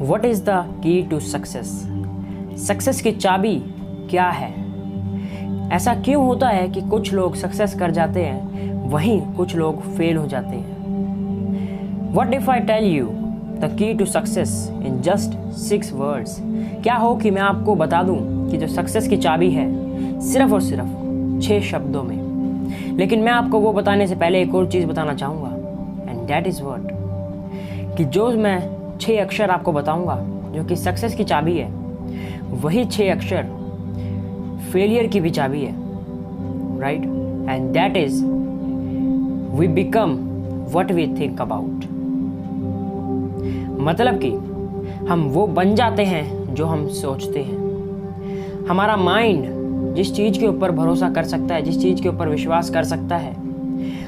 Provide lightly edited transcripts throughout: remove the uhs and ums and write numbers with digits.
What is the key to success? Success की चाबी क्या है? ऐसा क्यों होता है कि कुछ लोग सक्सेस कर जाते हैं वहीं कुछ लोग फेल हो जाते हैं? What if I tell you the key to success in just 6 words? क्या हो कि मैं आपको बता दूं कि जो सक्सेस की चाबी है सिर्फ और सिर्फ 6 शब्दों में। लेकिन मैं आपको वो बताने से पहले एक और चीज़ बताना चाहूँगा, एंड दैट इज़ व्हाट, कि जो मैं 6 अक्षर आपको बताऊंगा जो कि सक्सेस की चाबी है, वही 6 अक्षर फेलियर की भी चाबी है, right? And that is we become what we think about. मतलब कि हम वो बन जाते हैं जो हम सोचते हैं। हमारा माइंड जिस चीज़ के ऊपर भरोसा कर सकता है, जिस चीज़ के ऊपर विश्वास कर सकता है,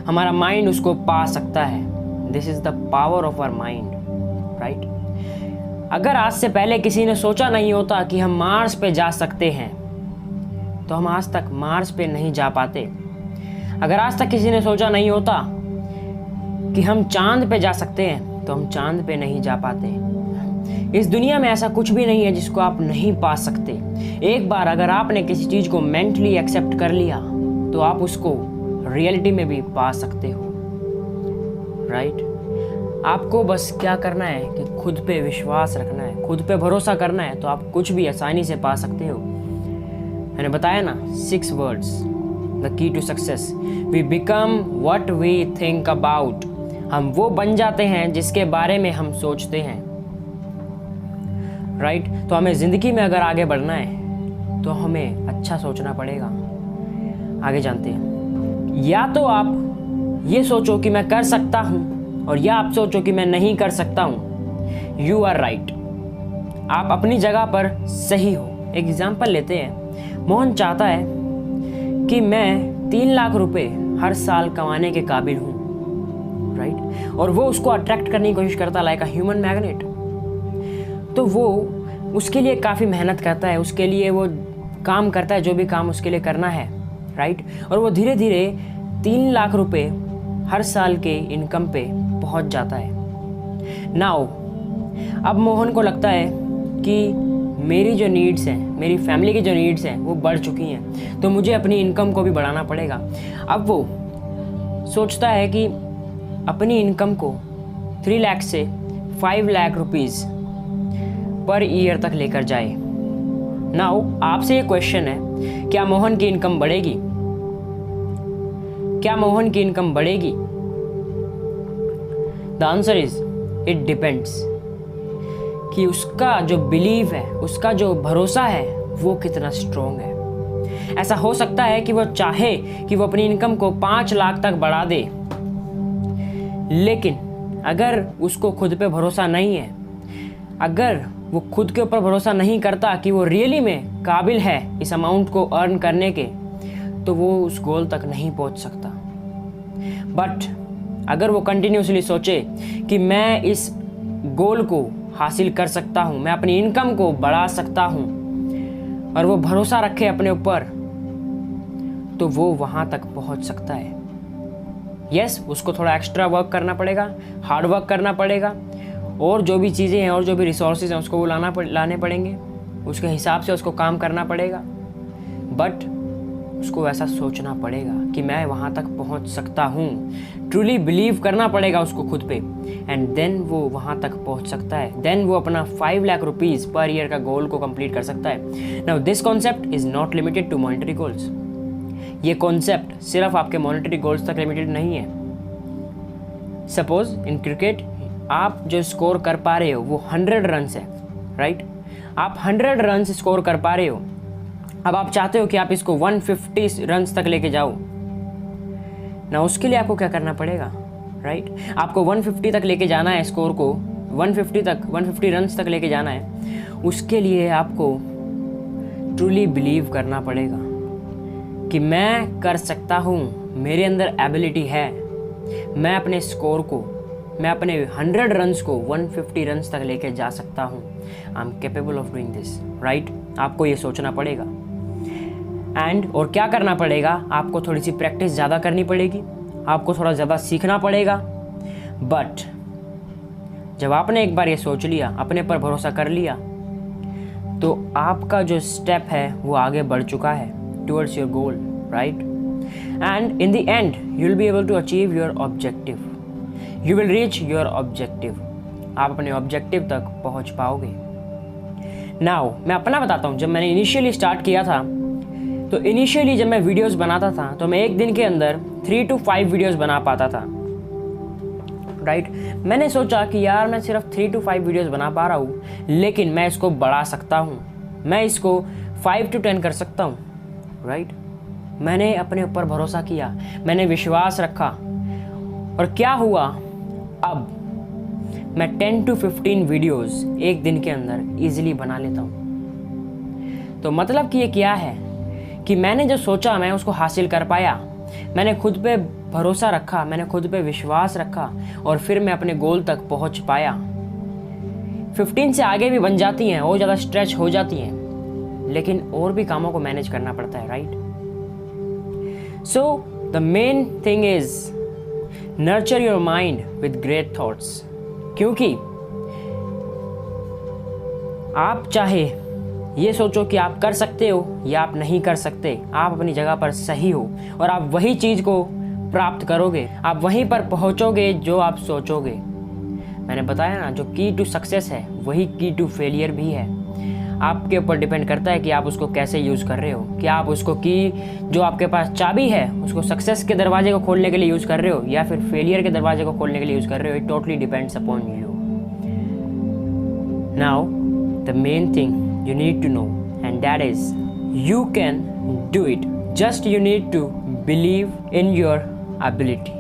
हमारा माइंड उसको पा सकता है। This is the power of our mind, right? अगर आज से पहले किसी ने सोचा नहीं होता कि हम मार्स पे जा सकते हैं तो हम आज तक मार्स पे नहीं जा पाते। अगर आज तक किसी ने सोचा नहीं होता कि हम चांद पे जा सकते हैं तो हम चांद पे नहीं जा पाते। इस दुनिया में ऐसा कुछ भी नहीं है जिसको आप नहीं पा सकते। एक बार अगर आपने किसी चीज़ को मेंटली एक्सेप्ट कर लिया तो आप उसको रियलिटी में भी पा सकते हो, राइट? आपको बस क्या करना है कि खुद पे विश्वास रखना है, खुद पे भरोसा करना है, तो आप कुछ भी आसानी से पा सकते हो। मैंने बताया ना, 6 words, the key to success. We become what we think about. हम वो बन जाते हैं जिसके बारे में हम सोचते हैं, राइट? तो हमें ज़िंदगी में अगर आगे बढ़ना है तो हमें अच्छा सोचना पड़ेगा। आगे जानते हैं। या तो आप ये सोचो कि मैं कर सकता हूँ, और या आप सोचो कि मैं नहीं कर सकता हूँ। यू आर राइट, आप अपनी जगह पर सही हो। एक एग्जाम्पल लेते हैं। मोहन चाहता है कि मैं 3 लाख रुपए हर साल कमाने के काबिल हूँ, राइट? और वो उसको अट्रैक्ट करने की कोशिश करता है लाइक अ ह्यूमन मैग्नेट। तो वो उसके लिए काफ़ी मेहनत करता है, उसके लिए वो काम करता है जो भी काम उसके लिए करना है, राइट? और वो धीरे धीरे 3 लाख रुपए हर साल के इनकम पे पहुंच जाता है। नाउ अब मोहन को लगता है कि मेरी जो नीड्स हैं, मेरी फैमिली की जो नीड्स हैं वो बढ़ चुकी हैं, तो मुझे अपनी इनकम को भी बढ़ाना पड़ेगा। अब वो सोचता है कि अपनी इनकम को 3 लाख से 5 लाख रुपीज़ पर ईयर तक लेकर जाए। नाउ आपसे ये क्वेश्चन है, क्या मोहन की इनकम बढ़ेगी? क्या मोहन की इनकम बढ़ेगी? The answer is it depends, कि उसका जो बिलीव है, उसका जो भरोसा है वो कितना स्ट्रोंग है। ऐसा हो सकता है कि वो चाहे कि वो अपनी इनकम को 5 लाख तक बढ़ा दे, लेकिन अगर उसको खुद पे भरोसा नहीं है, अगर वो खुद के ऊपर भरोसा नहीं करता कि वो रियली में काबिल है इस अमाउंट को अर्न करने के, तो वो उस गोल तक नहीं पहुंच सकता। बट अगर वो कंटिन्यूसली सोचे कि मैं इस गोल को हासिल कर सकता हूँ, मैं अपनी इनकम को बढ़ा सकता हूँ, और वो भरोसा रखे अपने ऊपर, तो वो वहाँ तक पहुँच सकता है। यस, उसको थोड़ा एक्स्ट्रा वर्क करना पड़ेगा, हार्ड वर्क करना पड़ेगा, और जो भी चीज़ें हैं और जो भी रिसोर्सेज हैं उसको वो लाने पड़ेंगे, उसके हिसाब से उसको काम करना पड़ेगा। बट उसको ऐसा सोचना पड़ेगा कि मैं वहाँ तक पहुँच सकता हूँ, ट्रूली बिलीव करना पड़ेगा उसको खुद पे, एंड देन वो वहाँ तक पहुँच सकता है। देन वो अपना 5 लाख रुपीज़ पर ईयर का गोल को कंप्लीट कर सकता है। Now this concept is not limited to monetary goals. ये कॉन्सेप्ट सिर्फ आपके मॉनेटरी गोल्स तक लिमिटेड नहीं है। सपोज इन क्रिकेट आप जो स्कोर कर पा रहे हो वो 100 रन्स है, राइट? आप 100 रन्स स्कोर कर पा रहे हो। अब आप चाहते हो कि आप इसको 150 रन्स तक लेके जाओ ना। उसके लिए आपको क्या करना पड़ेगा, राइट? आपको 150 तक लेके जाना है, स्कोर को 150 रन्स तक लेके जाना है। उसके लिए आपको ट्रूली बिलीव करना पड़ेगा कि मैं कर सकता हूँ, मेरे अंदर एबिलिटी है, मैं अपने स्कोर को, मैं अपने 100 रन्स को 150 रन्स तक लेके जा सकता हूँ। I am capable of doing this, right? आपको ये सोचना पड़ेगा। और क्या करना पड़ेगा? आपको थोड़ी सी प्रैक्टिस ज़्यादा करनी पड़ेगी, आपको थोड़ा ज़्यादा सीखना पड़ेगा, बट जब आपने एक बार ये सोच लिया, अपने पर भरोसा कर लिया, तो आपका जो स्टेप है वो आगे बढ़ चुका है towards your goal, right? And in the end you will be able to achieve your objective, you will reach your objective. आप अपने ऑब्जेक्टिव तक पहुंच पाओगे। नाउ मैं अपना बताता हूँ। जब मैंने इनिशियली स्टार्ट किया था, तो इनिशियली जब मैं वीडियोस बनाता था तो मैं एक दिन के अंदर 3 to 5 वीडियोस बना पाता था, राइट? मैंने सोचा कि यार मैं सिर्फ 3 to 5 वीडियोस बना पा रहा हूँ, लेकिन मैं इसको बढ़ा सकता हूँ, मैं इसको 5 to 10 कर सकता हूँ, राइट? मैंने अपने ऊपर भरोसा किया, मैंने विश्वास रखा, और क्या हुआ? अब मैं 10 to 15 वीडियोस एक दिन के अंदर ईजिली बना लेता हूँ। तो मतलब कि ये क्या है कि मैंने जो सोचा मैं उसको हासिल कर पाया। मैंने खुद पे भरोसा रखा, मैंने खुद पे विश्वास रखा, और फिर मैं अपने गोल तक पहुंच पाया। 15 से आगे भी बन जाती हैं, और ज़्यादा स्ट्रेच हो जाती हैं, लेकिन और भी कामों को मैनेज करना पड़ता है, right? So the main thing is nurture your mind with great thoughts. क्योंकि आप चाहे ये सोचो कि आप कर सकते हो या आप नहीं कर सकते, आप अपनी जगह पर सही हो, और आप वही चीज़ को प्राप्त करोगे, आप वहीं पर पहुंचोगे जो आप सोचोगे। मैंने बताया ना, जो की टू सक्सेस है वही की टू फेलियर भी है। आपके ऊपर डिपेंड करता है कि आप उसको कैसे यूज़ कर रहे हो, कि आप उसको की जो आपके पास चाबी है उसको सक्सेस के दरवाजे को खोलने के लिए यूज़ कर रहे हो, या फिर फेलियर के दरवाजे को खोलने के लिए यूज़ कर रहे हो। It totally depends upon you. Now the main thing you need to know, and that is you can do it. Just you need to believe in your ability.